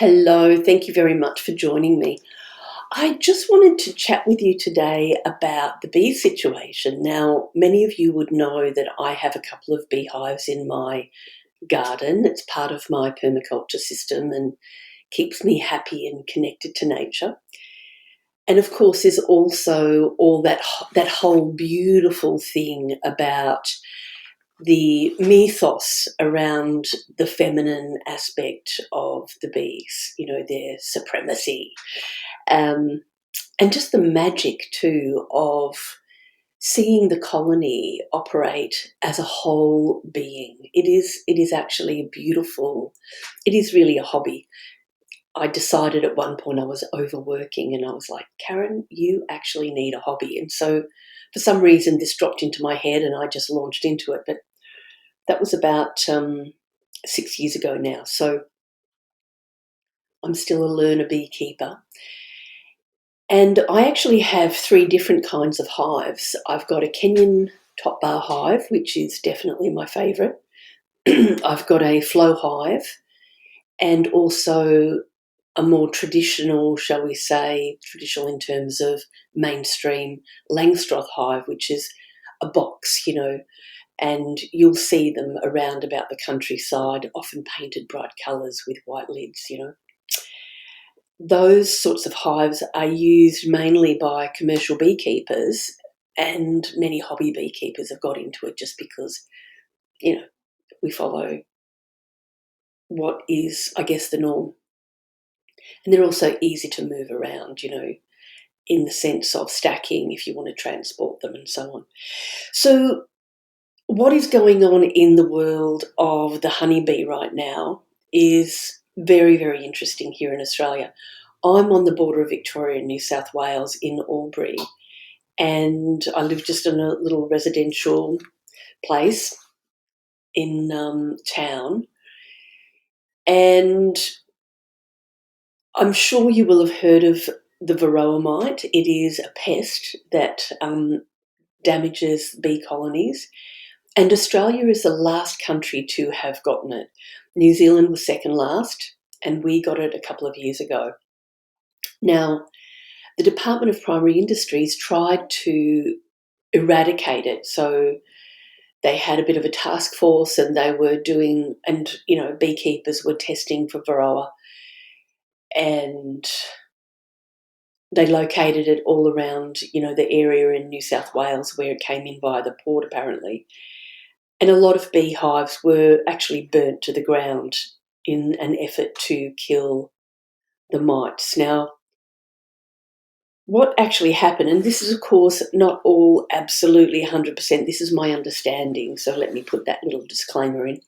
Hello, thank you very much for joining me. I just wanted to chat with you today about the bee situation. Now, many of you would know that I have a couple of beehives in my garden. It's part of my permaculture system and keeps me happy and connected to nature. And of course, there's also all that whole beautiful thing about the mythos around the feminine aspect of the bees, their supremacy, um, and just the magic too of seeing the colony operate as a whole being. It is actually a beautiful. It is really a hobby. I decided at one point I was overworking, and I was like, Karen, you actually need a hobby. And so, for some reason, this dropped into my head, and I just launched into it. But that was about 6 years ago now. So I'm still a learner beekeeper. And I actually have three different kinds of hives. I've got a Kenyan top bar hive, which is definitely my favourite. I've got a flow hive and also a more traditional, shall we say, traditional in terms of mainstream Langstroth hive, which is a box, and you'll see them around about the countryside, often painted bright colours with white lids. Those sorts of hives are used mainly by commercial beekeepers, and many hobby beekeepers have got into it just because, we follow what is, I guess, the norm. And they're also easy to move around, in the sense of stacking if you want to transport them and so on. So what is going on in the world of the honeybee right now is very, very interesting here in Australia. I'm on the border of Victoria and New South Wales in Albury, and I live just in a little residential place in town. And I'm sure you will have heard of the Varroa mite. It is a pest that damages bee colonies. And Australia is the last country to have gotten it. New Zealand was second last, and we got it a couple of years ago. Now, the Department of Primary Industries tried to eradicate it. So they had a bit of a task force, and they were doing, and beekeepers were testing for Varroa, and they located it all around, the area in New South Wales where it came in via the port, apparently. And a lot of beehives were actually burnt to the ground in an effort to kill the mites. Now, what actually happened, and this is, of course, not all absolutely 100%, this is my understanding, so let me put that little disclaimer in.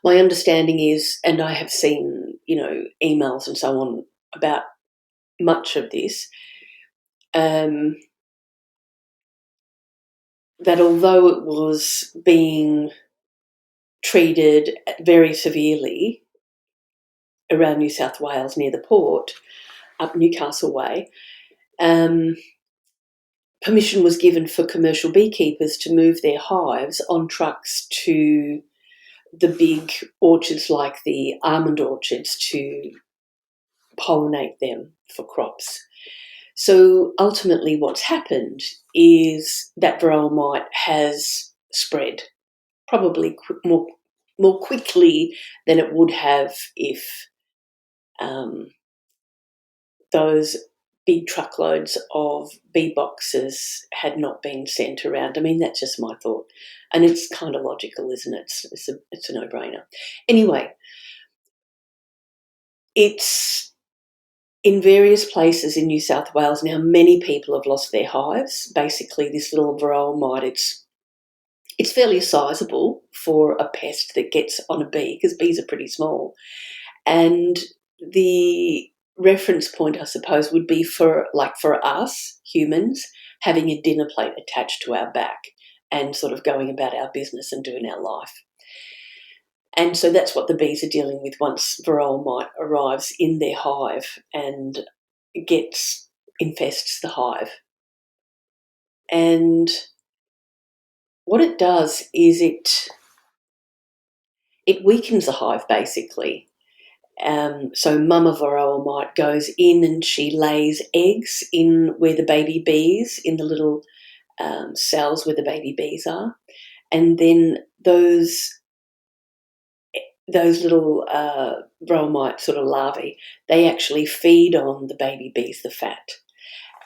My understanding is, and I have seen, emails and so on about much of this, that although it was being treated very severely around New South Wales near the port, up Newcastle way, permission was given for commercial beekeepers to move their hives on trucks to the big orchards like the almond orchards to pollinate them for crops. So ultimately what's happened is that Varroa mite has spread probably more quickly than it would have if those big truckloads of bee boxes had not been sent around. I mean, that's just my thought. And it's kind of logical, isn't it? It's a no-brainer. Anyway, it's in various places in New South Wales now. Many people have lost their hives. Basically, this little Varroa mite, it's fairly sizable for a pest that gets on a bee, because bees are pretty small. And the reference point, I suppose, would be for us humans having a dinner plate attached to our back and sort of going about our business and doing our life. And so that's what the bees are dealing with once Varroa mite arrives in their hive and infests the hive. And what it does is it weakens the hive, basically. So Mama Varroa mite goes in and she lays eggs in where the baby bees, in the little cells where the baby bees are, and then those little Varroa mite sort of larvae, they actually feed on the baby bees, the fat.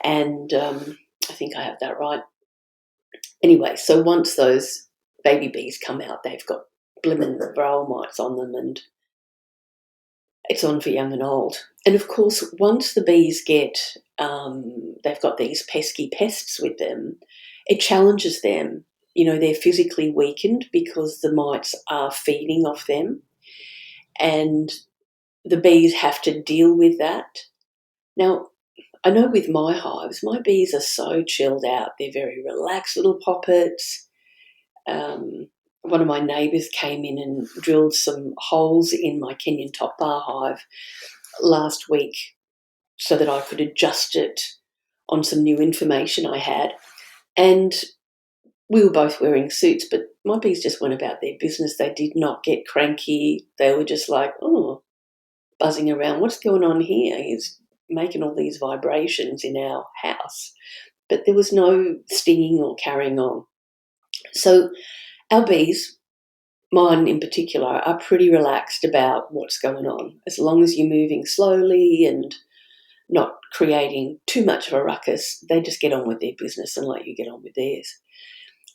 And I think I have that right. Anyway, so once those baby bees come out, they've got blimmin' Varroa mites on them, and it's on for young and old. And of course, once the bees get, they've got these pesky pests with them, it challenges them. They're physically weakened because the mites are feeding off them, and the bees have to deal with that. Now, I know with my hives, my bees are so chilled out. They're very relaxed little poppets. One of my neighbours came in and drilled some holes in my Kenyan top bar hive last week so that I could adjust it on some new information I had. And we were both wearing suits, but my bees just went about their business. They did not get cranky. They were just like, oh, buzzing around. What's going on here? He's making all these vibrations in our house. But there was no stinging or carrying on. So our bees, mine in particular, are pretty relaxed about what's going on. As long as you're moving slowly and not creating too much of a ruckus, they just get on with their business and let you get on with theirs.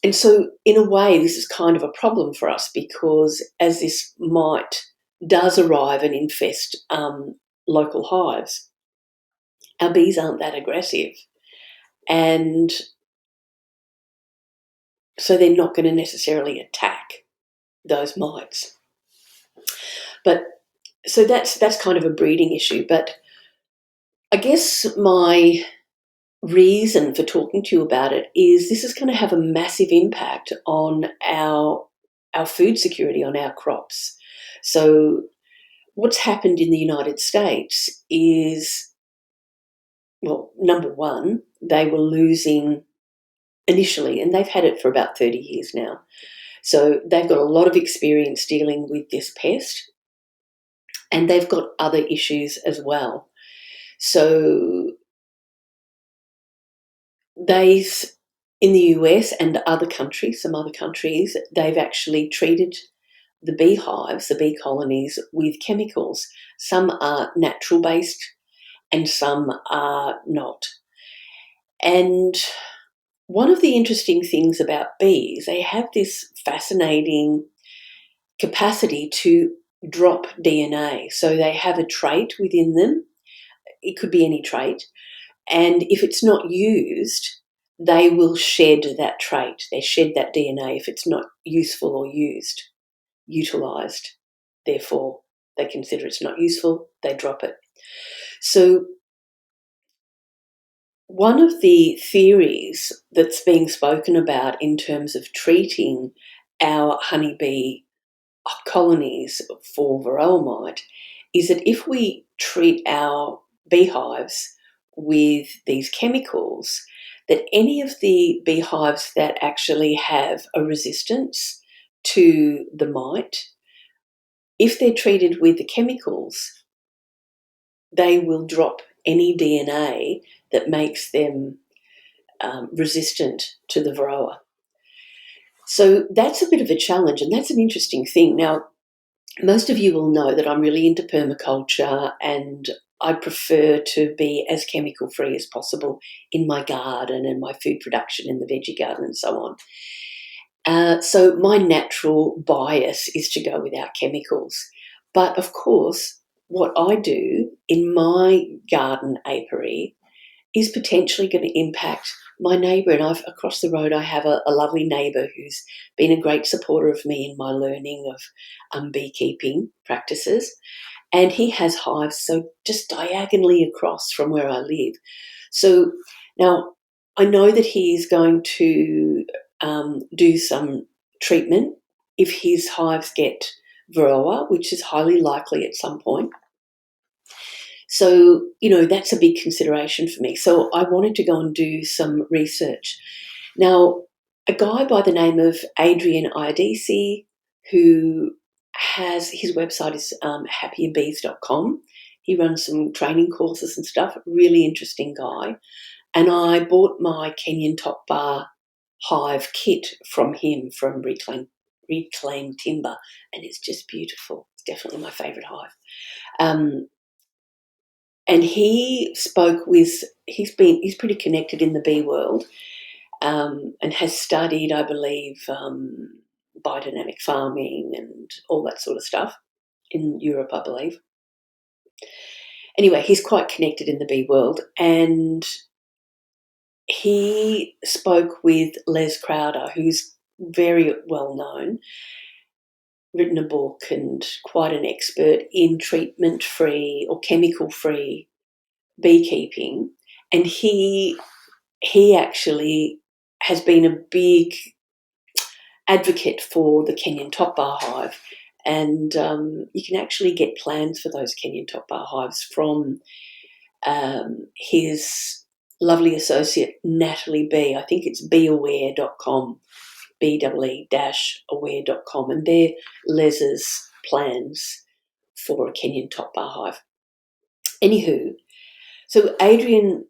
And so in a way, this is kind of a problem for us because as this mite does arrive and infest local hives, our bees aren't that aggressive. And so they're not going to necessarily attack those mites. But so that's kind of a breeding issue. But I guess my reason for talking to you about it is this is going to have a massive impact on our food security, on our crops. So what's happened in the United States is, well, number one, they were losing initially, and they've had it for about 30 years now. So they've got a lot of experience dealing with this pest, and they've got other issues as well. So in the US and other countries, some other countries, they've actually treated the beehives, the bee colonies, with chemicals. Some are natural based and some are not. And one of the interesting things about bees, they have this fascinating capacity to drop DNA. So they have a trait within them. It could be any trait. And if it's not used, they will shed that trait. They shed that DNA if it's not useful or utilised. Therefore, they consider it's not useful, they drop it. So one of the theories that's being spoken about in terms of treating our honeybee colonies for Varroa mite is that if we treat our beehives with these chemicals, that any of the beehives that actually have a resistance to the mite, if they're treated with the chemicals, they will drop any DNA that makes them resistant to the Varroa. So that's a bit of a challenge, and that's an interesting thing. Now, most of you will know that I'm really into permaculture, and I prefer to be as chemical free as possible in my garden and my food production in the veggie garden and so on. So my natural bias is to go without chemicals. But of course, what I do in my garden apiary is potentially going to impact my neighbour. And across the road, I have a lovely neighbour who's been a great supporter of me in my learning of beekeeping practices. And he has hives so just diagonally across from where I live. So now I know that he's going to do some treatment if his hives get Varroa, which is highly likely at some point. So, that's a big consideration for me. So I wanted to go and do some research. Now, a guy by the name of Adrian Iadisi, who his website is happierbees.com. He runs some training courses and stuff. Really interesting guy. And I bought my Kenyan top bar hive kit from him from Reclaimed Timber, and it's just beautiful. It's definitely my favourite hive. And he spoke with, he's pretty connected in the bee world, and has studied, I believe, biodynamic farming and all that sort of stuff in Europe, I believe. Anyway, he's quite connected in the bee world, and he spoke with Les Crowder, who's very well known, written a book and quite an expert in treatment-free or chemical-free beekeeping, and he actually has been a big advocate for the Kenyan top bar hive, and you can actually get plans for those Kenyan top bar hives from his lovely associate Natalie B. I think it's beaware.com, BEE-aware.com, and they're Les's plans for a Kenyan top bar hive. Anywho, so Adrian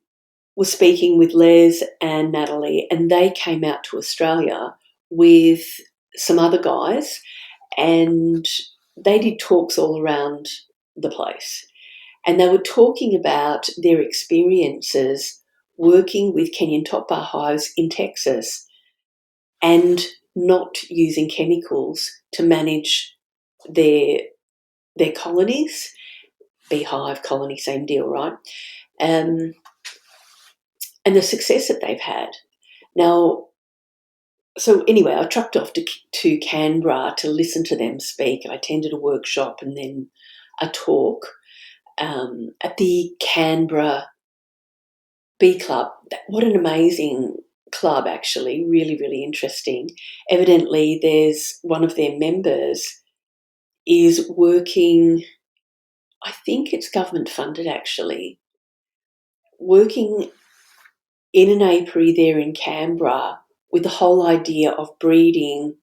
was speaking with Les and Natalie, and they came out to Australia with some other guys, and they did talks all around the place. And they were talking about their experiences working with Kenyan top bar hives in Texas and not using chemicals to manage their colonies. Beehive, colony, same deal, right? And the success that they've had. Now, so anyway, I trucked off to Canberra to listen to them speak. I attended a workshop and then a talk at the Canberra Bee Club. What an amazing club, actually. Really, really interesting. Evidently, there's one of their members is working, I think it's government funded actually, working in an apiary there in Canberra with the whole idea of breeding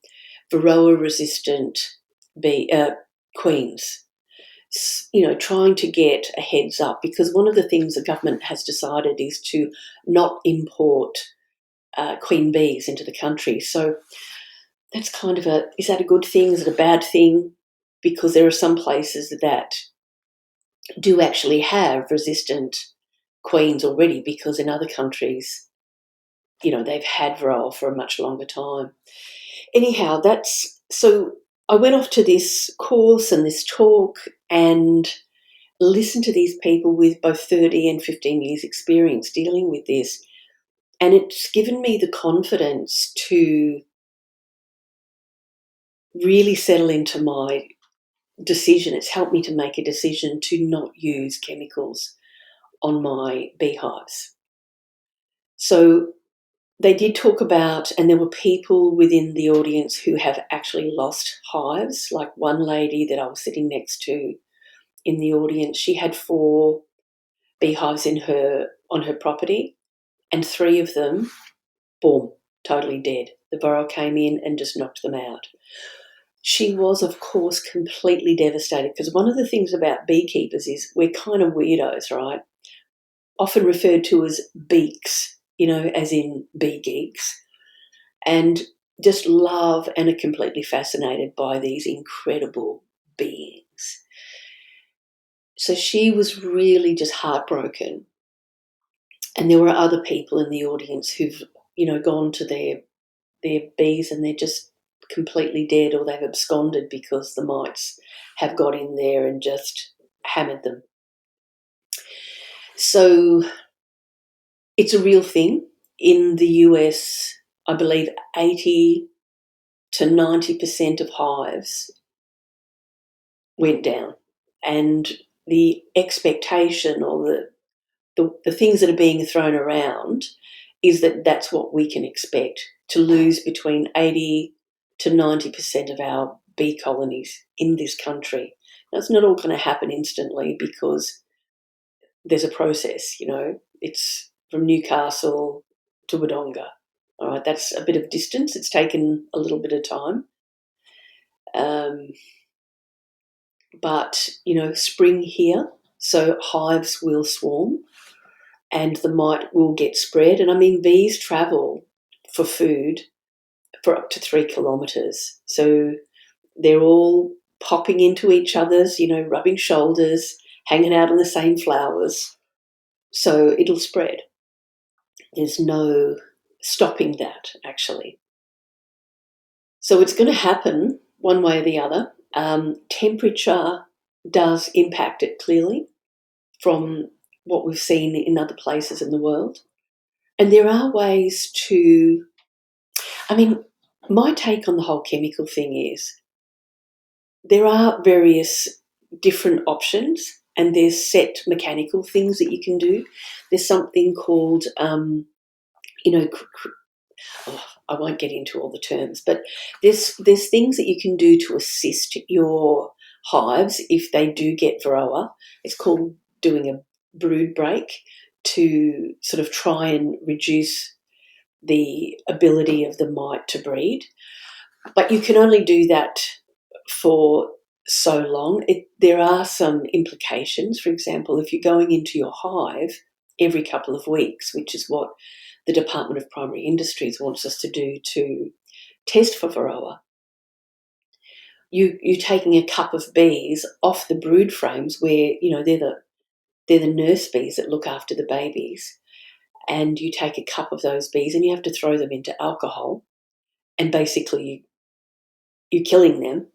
Varroa resistant queens. You know, trying to get a heads up, because one of the things the government has decided is to not import queen bees into the country. So that's kind of is that a good thing? Is it a bad thing? Because there are some places that do actually have resistant queens already, because in other countries, you know, they've had Varroa for a much longer time. Anyhow, so I went off to this course and this talk and listened to these people with both 30 and 15 years experience dealing with this. And it's given me the confidence to really settle into my decision. It's helped me to make a decision to not use chemicals on my beehives. So they did talk about, and there were people within the audience who have actually lost hives, like one lady that I was sitting next to in the audience. She had 4 beehives on her property, and 3 of them, boom, totally dead. The Varroa came in and just knocked them out. She was, of course, completely devastated, because one of the things about beekeepers is we're kind of weirdos, right? Often referred to as beaks, you know, as in bee geeks, and just love and are completely fascinated by these incredible beings. So she was really just heartbroken. And there were other people in the audience who've, you know, gone to their bees and they're just completely dead, or they've absconded because the mites have got in there and just hammered them. So it's a real thing. In the US, I believe 80 to 90% of hives went down, and the expectation, or the things that are being thrown around, is that that's what we can expect, to lose between 80 to 90% of our bee colonies in this country. Now, it's not all going to happen instantly, because there's a process, you know. It's from Newcastle to Wodonga. All right, that's a bit of distance. It's taken a little bit of time. but, spring here, so hives will swarm and the mite will get spread. And I mean, bees travel for food for up to 3 kilometres. So they're all popping into each other's, rubbing shoulders, hanging out on the same flowers. So it'll spread. There's no stopping that, actually. So it's going to happen one way or the other. Temperature does impact it clearly from what we've seen in other places in the world. And there are ways to, my take on the whole chemical thing is there are various different options and there's set mechanical things that you can do. There's something called, I won't get into all the terms, but there's things that you can do to assist your hives if they do get Varroa. It's called doing a brood break to sort of try and reduce the ability of the mite to breed. But you can only do that for so long. There are some implications. For example, if you're going into your hive every couple of weeks, which is what the Department of Primary Industries wants us to do to test for Varroa, you're taking a cup of bees off the brood frames where, they're the nurse bees that look after the babies, and you take a cup of those bees and you have to throw them into alcohol, and basically you're killing them,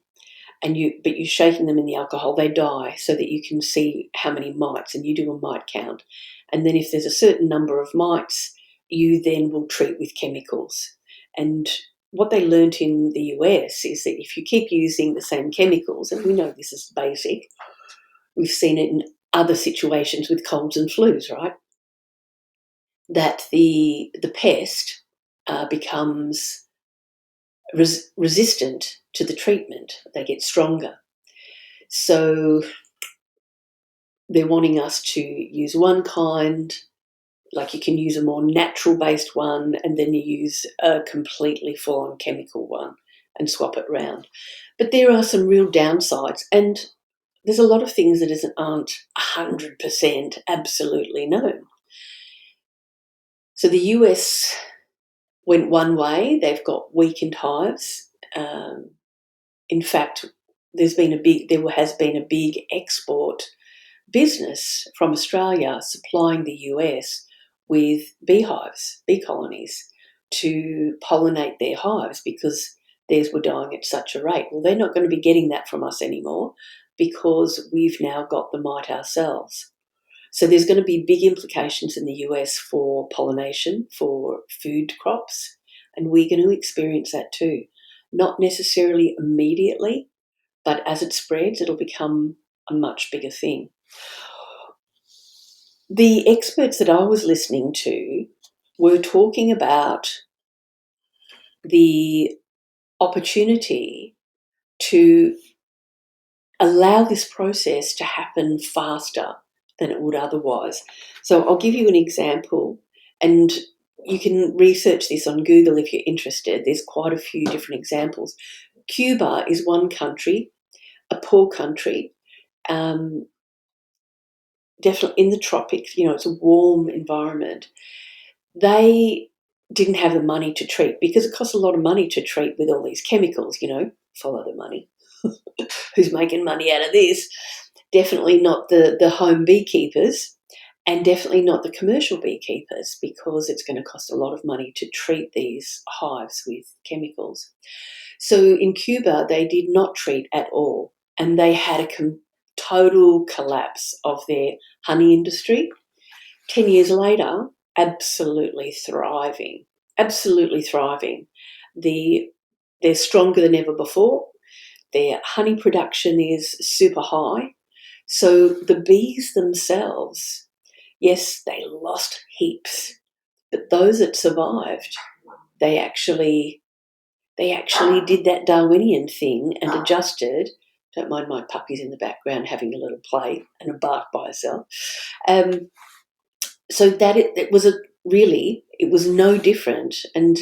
but you're shaking them in the alcohol, they die, so that you can see how many mites, and you do a mite count. And then if there's a certain number of mites, you then will treat with chemicals. And what they learnt in the US is that if you keep using the same chemicals, and we know this is basic, we've seen it in other situations with colds and flus, right? That the pest becomes resistant to the treatment. They get stronger. So they're wanting us to use one kind, like you can use a more natural-based one, and then you use a completely full-on chemical one and swap it around. But there are some real downsides, and there's a lot of things that aren't 100% absolutely known. So the US went one way. They've got weakened hives. In fact, there has been a big export business from Australia supplying the US with beehives, bee colonies, to pollinate their hives because theirs were dying at such a rate. Well, they're not going to be getting that from us anymore because we've now got the mite ourselves. So there's going to be big implications in the US for pollination, for food crops, and we're going to experience that too. Not necessarily immediately, but as it spreads, it'll become a much bigger thing. The experts that I was listening to were talking about the opportunity to allow this process to happen faster than it would otherwise. So I'll give you an example, and you can research this on Google if you're interested. There's quite a few different examples. Cuba is one country, a poor country, definitely in the tropics, it's a warm environment. They didn't have the money to treat because it costs a lot of money to treat with all these chemicals, follow the money. Who's making money out of this? Definitely not the home beekeepers, and definitely not the commercial beekeepers, because it's going to cost a lot of money to treat these hives with chemicals. So in Cuba, they did not treat at all, and they had a total collapse of their honey industry. 10 years later, absolutely thriving. They're stronger than ever before. Their honey production is super high. So the bees themselves, yes, they lost heaps, but those that survived, they actually did that Darwinian thing and adjusted. Don't mind my puppies in the background having a little play and a bark by herself. So that it was no different. And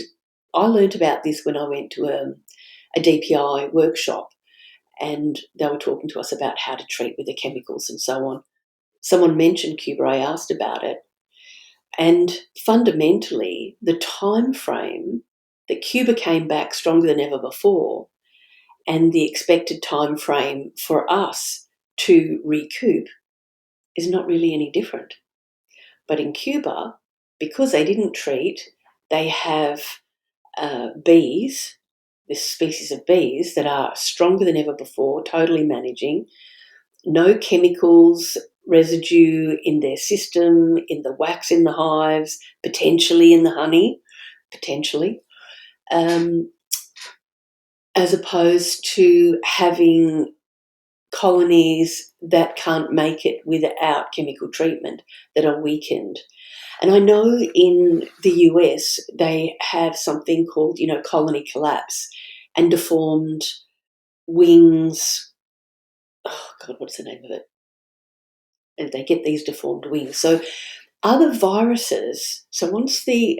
I learnt about this when I went to a DPI workshop, and they were talking to us about how to treat with the chemicals and so on. Someone mentioned Cuba. I asked about it. And fundamentally, the time frame that Cuba came back stronger than ever before and the expected time frame for us to recoup is not really any different. But in Cuba, because they didn't treat, they have bees, this species of bees that are stronger than ever before, totally managing, no chemicals residue in their system, in the wax in the hives, potentially in the honey, potentially, as opposed to having colonies that can't make it without chemical treatment, that are weakened. And I know in the US they have something called, colony collapse and deformed wings. Oh God, what's the name of it? And they get these deformed wings. So other viruses, so once the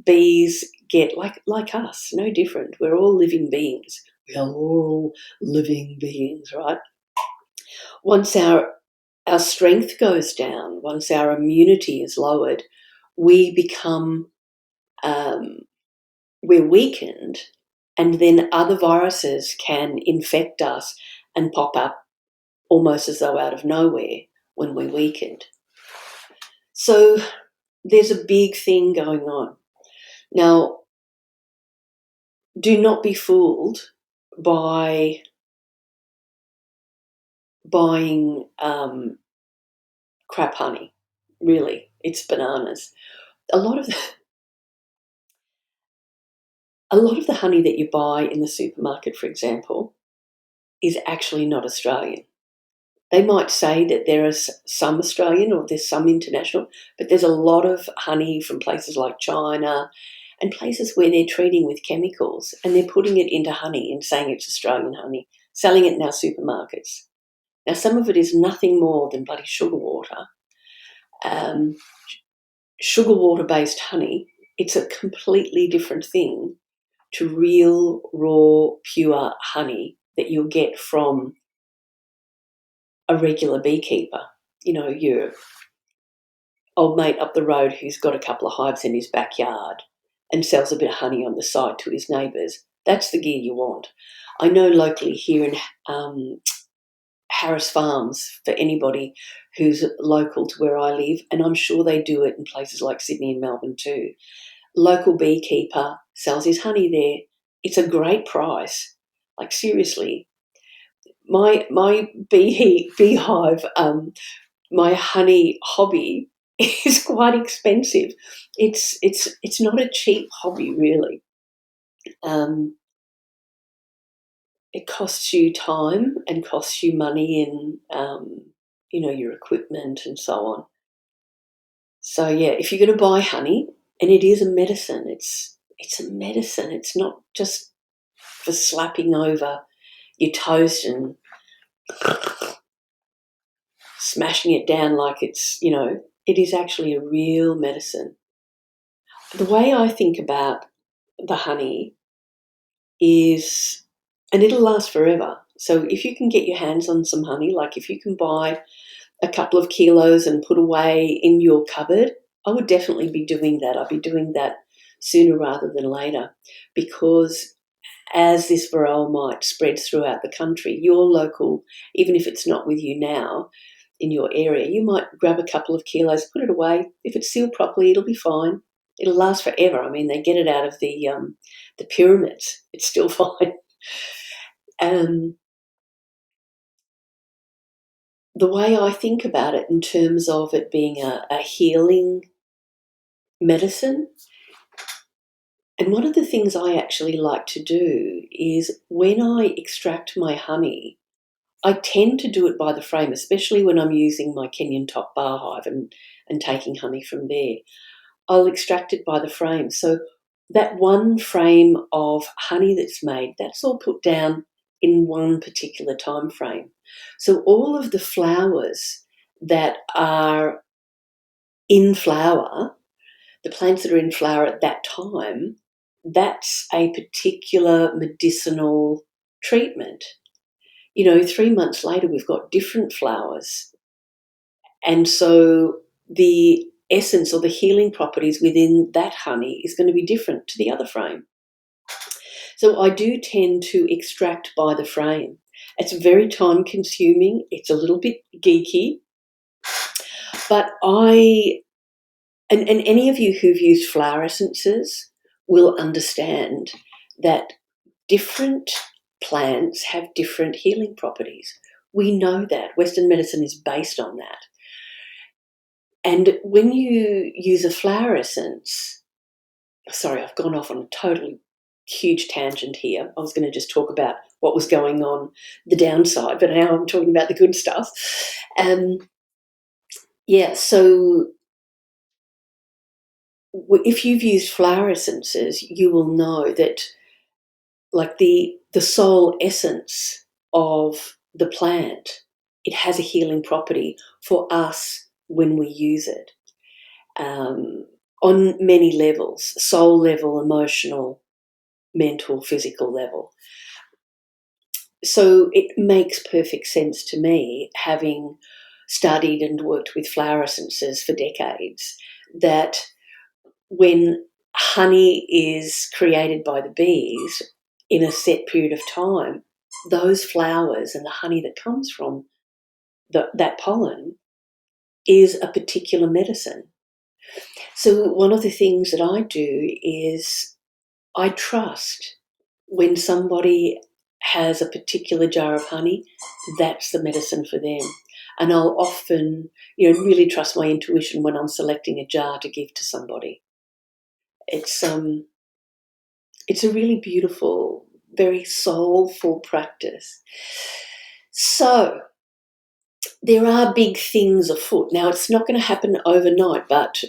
bees get like us, no different. We're all living beings. We are all living beings, right? Once our strength goes down, once our immunity is lowered, we become we're weakened, and then other viruses can infect us and pop up almost as though out of nowhere when we're weakened. So there's a big thing going on. Now, do not be fooled by buying crap honey. Really, it's bananas. A lot of the honey that you buy in the supermarket, for example, is actually not Australian. They might say that there is some Australian or there's some international, but there's a lot of honey from places like China and places where they're treating with chemicals and they're putting it into honey and saying it's Australian honey, selling it in our supermarkets. Now, some of it is nothing more than bloody sugar water, sugar water-based honey. It's a completely different thing to real, raw, pure honey that you'll get from a regular beekeeper, your old mate up the road who's got a couple of hives in his backyard and sells a bit of honey on the side to his neighbours. That's the gear you want. I know locally here in Harris Farms, for anybody who's local to where I live, and I'm sure they do it in places like Sydney and Melbourne too. Local beekeeper sells his honey there. It's a great price. Like seriously, my beehive, my honey hobby is quite expensive. It's not a cheap hobby, really. It costs you time and costs you money in your equipment and so on. So yeah, if you're going to buy honey, and it is a medicine, it's a medicine. It's not just for slapping over your toast and smashing it down like it's, it is actually a real medicine. The way I think about the honey is, and it'll last forever. So if you can get your hands on some honey, like if you can buy a couple of kilos and put away in your cupboard, I would definitely be doing that. I'd be doing that sooner rather than later, because as this Varroa mite spreads throughout the country, your local, even if it's not with you now in your area, you might grab a couple of kilos, put it away. If it's sealed properly, it'll be fine. It'll last forever. I mean, they get it out of the pyramids. It's still fine. The way I think about it in terms of it being a healing medicine, and one of the things I actually like to do is when I extract my honey, I tend to do it by the frame, especially when I'm using my Kenyan top bar hive and taking honey from there. I'll extract it by the frame. So that one frame of honey that's made, that's all put down in one particular time frame. So all of the flowers that are in flower, the plants that are in flower at that time, that's a particular medicinal treatment, 3 months later we've got different flowers. And so the essence or the healing properties within that honey is going to be different to the other frame. So I do tend to extract by the frame. It's very time consuming. It's a little bit geeky, but and any of you who've used flower essences will understand that different plants have different healing properties. We know that. Western medicine is based on that. And when you use a flower essence, sorry, I've gone off on a totally huge tangent here. I was going to just talk about what was going on, the downside, but now I'm talking about the good stuff. So if you've used flower essences, you will know that, like, the soul essence of the plant, it has a healing property for us when we use it, on many levels: soul level, emotional, mental, physical level. So it makes perfect sense to me, having studied and worked with flower essences for decades, that when honey is created by the bees in a set period of time, those flowers and the honey that comes from that pollen is a particular medicine. So one of the things that I do is I trust when somebody has a particular jar of honey, that's the medicine for them. And I'll often, really trust my intuition when I'm selecting a jar to give to somebody. It's a really beautiful, very soulful practice. So there are big things afoot. Now, it's not going to happen overnight, but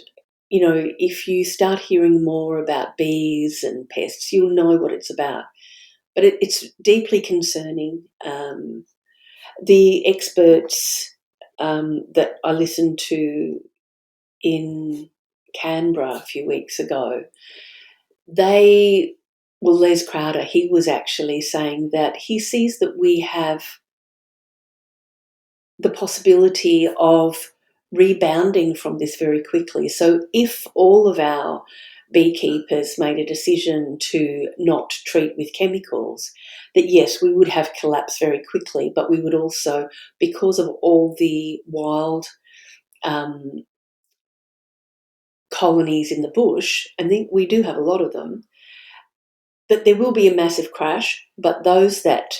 if you start hearing more about bees and pests, you'll know what it's about. But it's deeply concerning. The experts that I listened to in Canberra a few weeks ago, Les Crowder, he was actually saying that he sees that we have the possibility of rebounding from this very quickly. So if all of our beekeepers made a decision to not treat with chemicals, that yes, we would have collapse very quickly, but we would also, because of all the wild colonies in the bush, and we do have a lot of them, that there will be a massive crash, but those that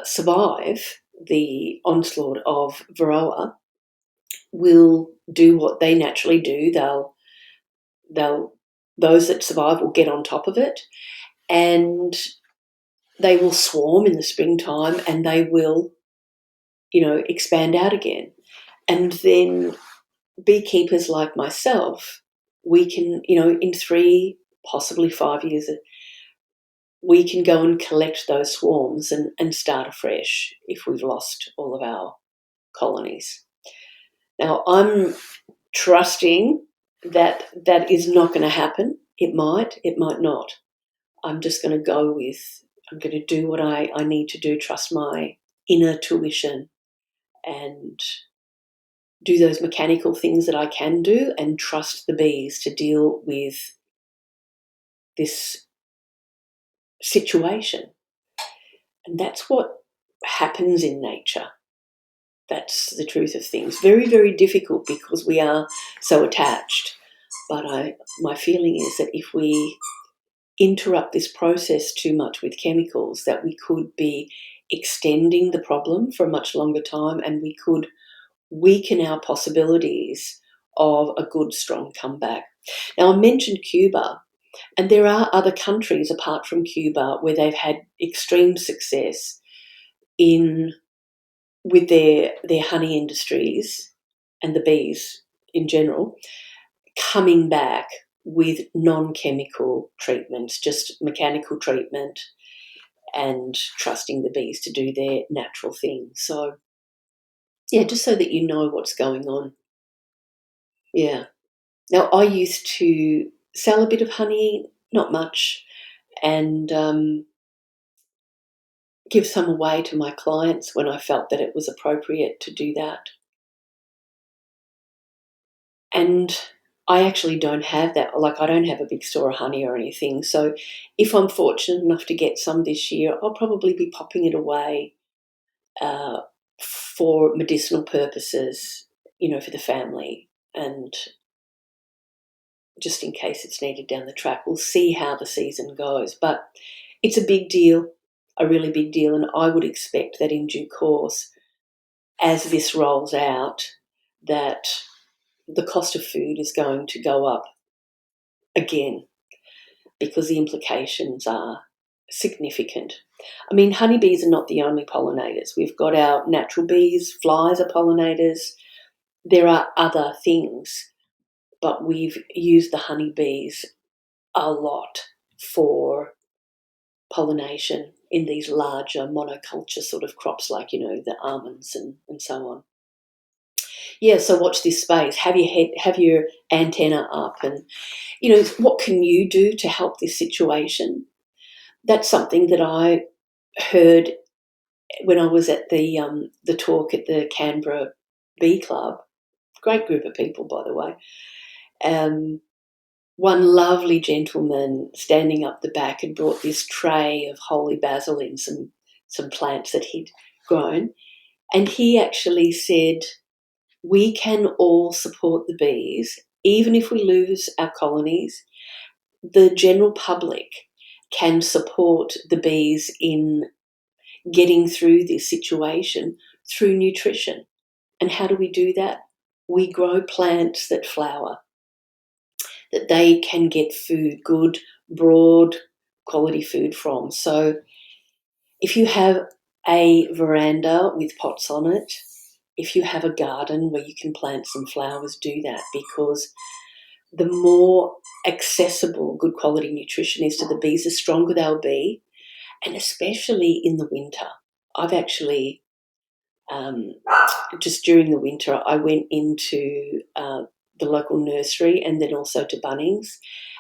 survive the onslaught of Varroa will do what they naturally do. Those that survive will get on top of it, and they will swarm in the springtime, and they will, expand out again. And then beekeepers like myself, we can, in 3, possibly 5 years, we can go and collect those swarms and start afresh if we've lost all of our colonies. Now, I'm trusting that that is not going to happen. It might not. I'm just going to I'm going to do what I need to do, trust my inner tuition, and do those mechanical things that I can do, and trust the bees to deal with this situation. And that's what happens in nature. That's the truth of things. Very, very difficult because we are so attached. But my feeling is that if we interrupt this process too much with chemicals, that we could be extending the problem for a much longer time, and we could weaken our possibilities of a good, strong comeback. Now, I mentioned Cuba, and there are other countries apart from Cuba where they've had extreme success with their honey industries and the bees in general coming back with non-chemical treatments, just mechanical treatment, and trusting the bees to do their natural thing. So, yeah, just so that you know what's going on. Yeah. Now, I used to sell a bit of honey, not much, and give some away to my clients when I felt that it was appropriate to do that. And I actually don't have that. Like, I don't have a big store of honey or anything. So if I'm fortunate enough to get some this year, I'll probably be popping it away uh, for medicinal purposes, for the family, and just in case it's needed down the track. We'll see how the season goes. But it's a big deal, a really big deal. And I would expect that in due course, as this rolls out, that the cost of food is going to go up again, because the implications are significant. I mean, honeybees are not the only pollinators. We've got our natural bees, flies are pollinators. There are other things, but we've used the honeybees a lot for pollination in these larger monoculture sort of crops, like, the almonds and so on. Yeah, so watch this space. Have your antenna up, and what can you do to help this situation? That's something that I heard when I was at the talk at the Canberra Bee Club. Great group of people, by the way. One lovely gentleman standing up the back had brought this tray of holy basil in some plants that he'd grown, and he actually said, we can all support the bees, even if we lose our colonies. The general public can support the bees in getting through this situation through nutrition. And how do we do that? We grow plants that flower, that they can get food, good, broad quality food from. So if you have a veranda with pots on it, if you have a garden where you can plant some flowers, do that, because the more accessible good quality nutrition is to the bees, the stronger they'll be, and especially in the winter. I've actually, just during the winter, I went into the local nursery and then also to Bunnings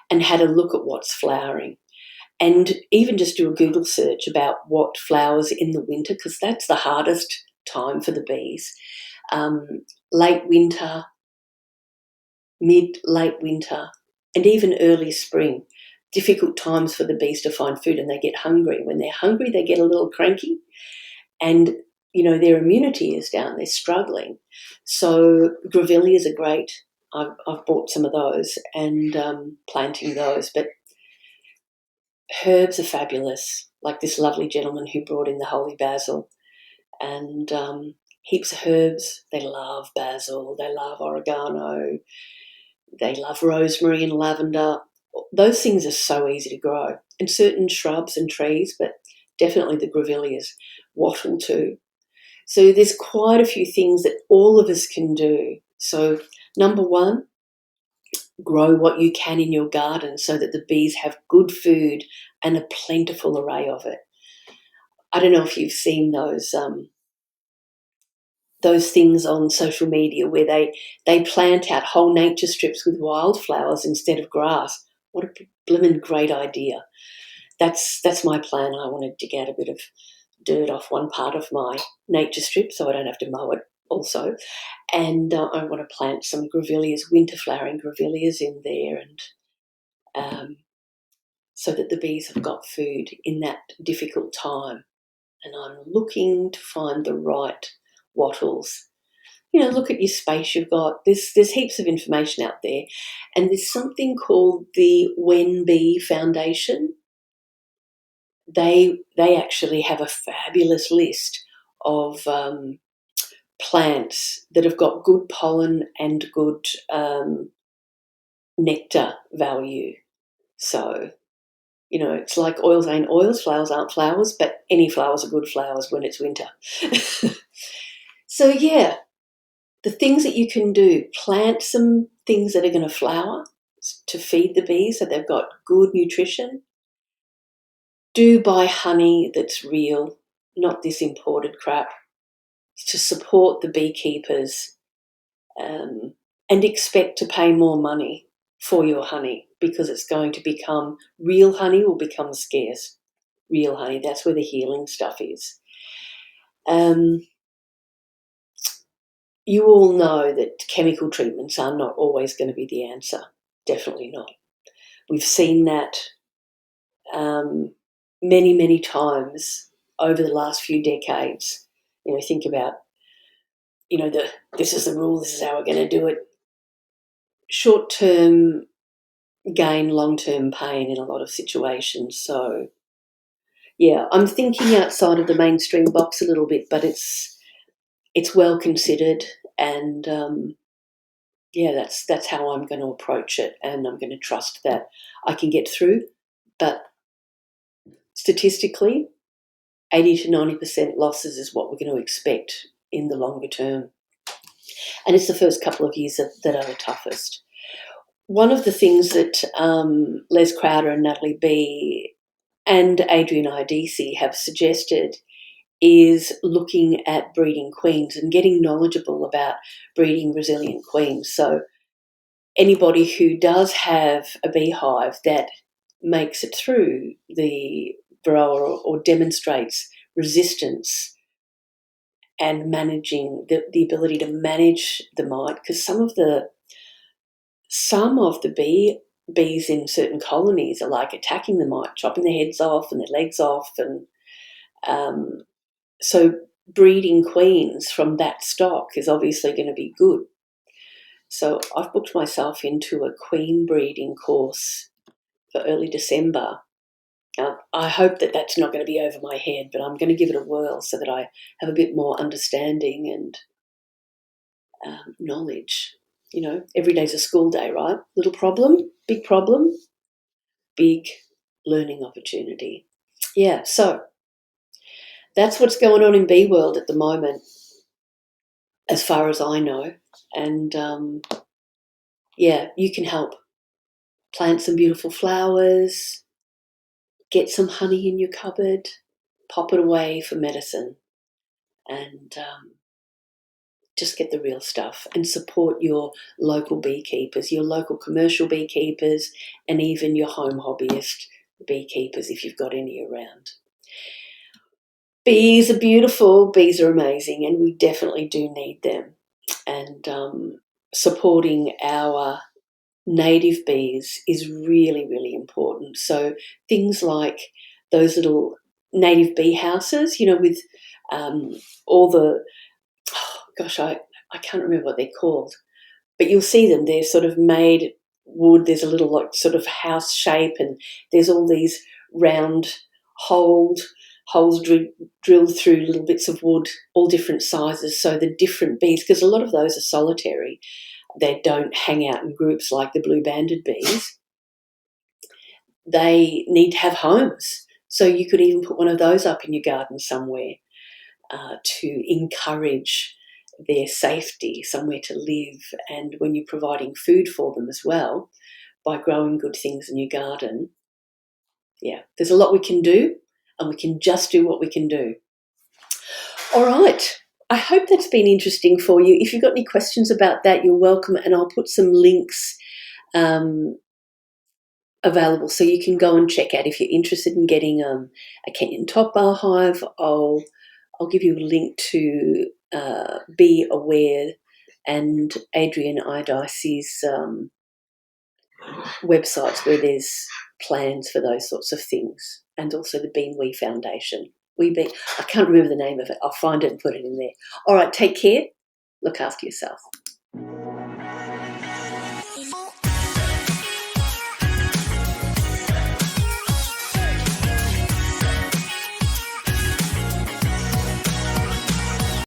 and had a look at what's flowering, and even just do a Google search about what flowers in the winter, because that's the hardest time for the bees. Late winter, late winter, and even early spring. Difficult times for the bees to find food, and they get hungry. When they're hungry, they get a little cranky, and their immunity is down. They're struggling. So grevilleas are great. I've bought some of those and planting those. But herbs are fabulous. Like this lovely gentleman who brought in the holy basil, and heaps of herbs. They love basil. They love oregano. They love rosemary and lavender. Those things are so easy to grow. And certain shrubs and trees, but definitely the grevilleas, wattle too. So there's quite a few things that all of us can do. So number one, grow what you can in your garden so that the bees have good food and a plentiful array of it. I don't know if you've seen those things on social media where they plant out whole nature strips with wildflowers instead of grass. What a blimmin' great idea. That's my plan. I wanted to get a bit of dirt off one part of my nature strip so I don't have to mow it also. And I want to plant some grevilleas, winter flowering grevilleas in there, and so that the bees have got food in that difficult time. And I'm looking to find the right wattles. Look at your space you've got. There's heaps of information out there. And there's something called the When Bee Foundation. They actually have a fabulous list of plants that have got good pollen and good nectar value. So, it's like oils ain't oils, flowers aren't flowers, but any flowers are good flowers when it's winter. So, yeah, the things that you can do, plant some things that are going to flower to feed the bees so they've got good nutrition. Do buy honey that's real, not this imported crap, to support the beekeepers, and expect to pay more money for your honey, because it's going to become, real honey will become scarce. real honey. That's where the healing stuff is. You all know that chemical treatments are not always going to be the answer. Definitely not. We've seen that many, many times over the last few decades. Think about, this is the rule, this is how we're going to do it. Short-term gain, long-term pain in a lot of situations. So, yeah, I'm thinking outside of the mainstream box a little bit, but it's well considered, and that's how I'm going to approach it, and I'm going to trust that I can get through. But statistically, 80 to 90% losses is what we're going to expect in the longer term. And it's the first couple of years that are the toughest. One of the things that Les Crowder and Natalie B and Adrian Idisi have suggested is looking at breeding queens and getting knowledgeable about breeding resilient queens. So anybody who does have a beehive that makes it through the Varroa or demonstrates resistance and managing the ability to manage the mite, because some of the bees in certain colonies are like attacking the mite, chopping their heads off and their legs off, and so breeding queens from that stock is obviously going to be good. So I've booked myself into a queen breeding course for early December. I hope that that's not going to be over my head, but I'm going to give it a whirl so that I have a bit more understanding and knowledge. Every day's a school day, right? Little problem, big learning opportunity. Yeah, so that's what's going on in bee world at the moment, as far as I know. And you can help. Plant some beautiful flowers, get some honey in your cupboard, pop it away for medicine, and just get the real stuff and support your local beekeepers, your local commercial beekeepers, and even your home hobbyist beekeepers if you've got any around. Bees are beautiful, bees are amazing, and we definitely do need them. And supporting our native bees is really, really important. So things like those little native bee houses, with all the, I can't remember what they're called, but you'll see them. They're sort of made wood. There's a little like sort of house shape, and there's all these round holes drilled through little bits of wood, all different sizes. So the different bees, because a lot of those are solitary, they don't hang out in groups like the blue-banded bees. They need to have homes. So you could even put one of those up in your garden somewhere to encourage their safety, somewhere to live. And when you're providing food for them as well, by growing good things in your garden, there's a lot we can do, and we can just do what we can do. All right. I hope that's been interesting for you. If you've got any questions about that, you're welcome, and I'll put some links available so you can go and check out if you're interested in getting a Kenyan top bar hive. I'll give you a link to Be Aware and Adrian Idisi's websites where there's plans for those sorts of things, and also the Bean We Foundation. I can't remember the name of it. I'll find it and put it in there. All right, take care. Look after yourself.